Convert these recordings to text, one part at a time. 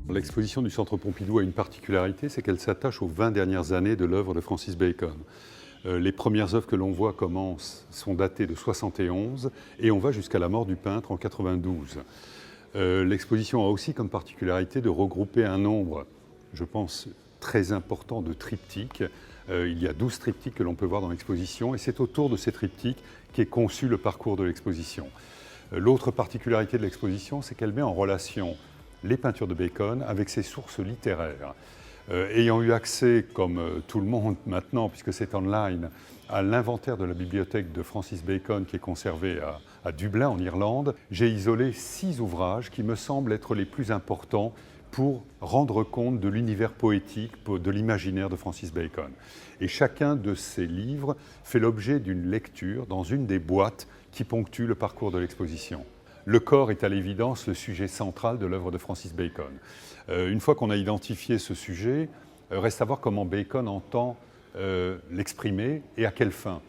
L'exposition du Centre Pompidou a une particularité, c'est qu'elle s'attache aux 20 dernières années de l'œuvre de Francis Bacon. Les premières œuvres que l'on voit sont datées de 71 et on va jusqu'à la mort du peintre en 92. L'exposition a aussi comme particularité de regrouper un nombre, je pense, très important de triptyques. Il y a 12 triptyques que l'on peut voir dans l'exposition et c'est autour de ces triptyques qu'est conçu le parcours de l'exposition. L'autre particularité de l'exposition, c'est qu'elle met en relation les peintures de Bacon avec ses sources littéraires. Ayant eu accès, comme tout le monde maintenant, puisque c'est online, à l'inventaire de la bibliothèque de Francis Bacon qui est conservé à Dublin, en Irlande, j'ai isolé 6 ouvrages qui me semblent être les plus importants pour rendre compte de l'univers poétique, de l'imaginaire de Francis Bacon. Et chacun de ces livres fait l'objet d'une lecture dans une des boîtes qui ponctuent le parcours de l'exposition. Le corps est à l'évidence le sujet central de l'œuvre de Francis Bacon. Une fois qu'on a identifié ce sujet, reste à voir comment Bacon entend l'exprimer et à quelle fin.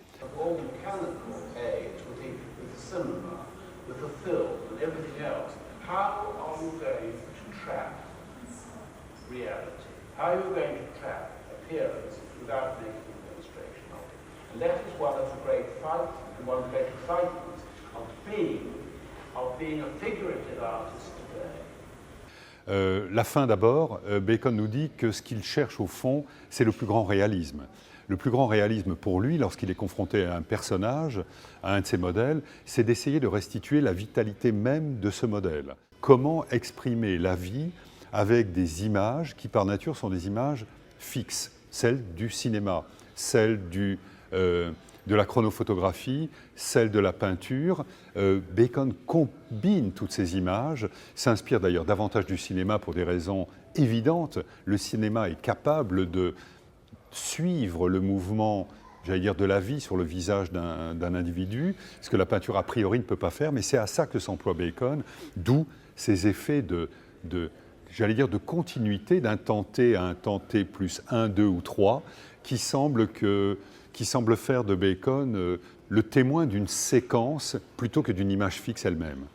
La fin d'abord, Bacon nous dit que ce qu'il cherche au fond, c'est le plus grand réalisme. Le plus grand réalisme pour lui, lorsqu'il est confronté à un personnage, à un de ses modèles, c'est d'essayer de restituer la vitalité même de ce modèle. Comment exprimer la vie avec des images qui par nature sont des images fixes, celles du cinéma, celles de la chronophotographie, celle de la peinture. Bacon combine toutes ces images, s'inspire d'ailleurs davantage du cinéma pour des raisons évidentes. Le cinéma est capable de suivre le mouvement, j'allais dire, de la vie sur le visage d'un individu, ce que la peinture a priori ne peut pas faire, mais c'est à ça que s'emploie Bacon, d'où ces effets j'allais dire, de continuité d'un temps T à un temps T plus 1, 2 ou 3, qui semble faire de Bacon le témoin d'une séquence plutôt que d'une image fixe elle-même.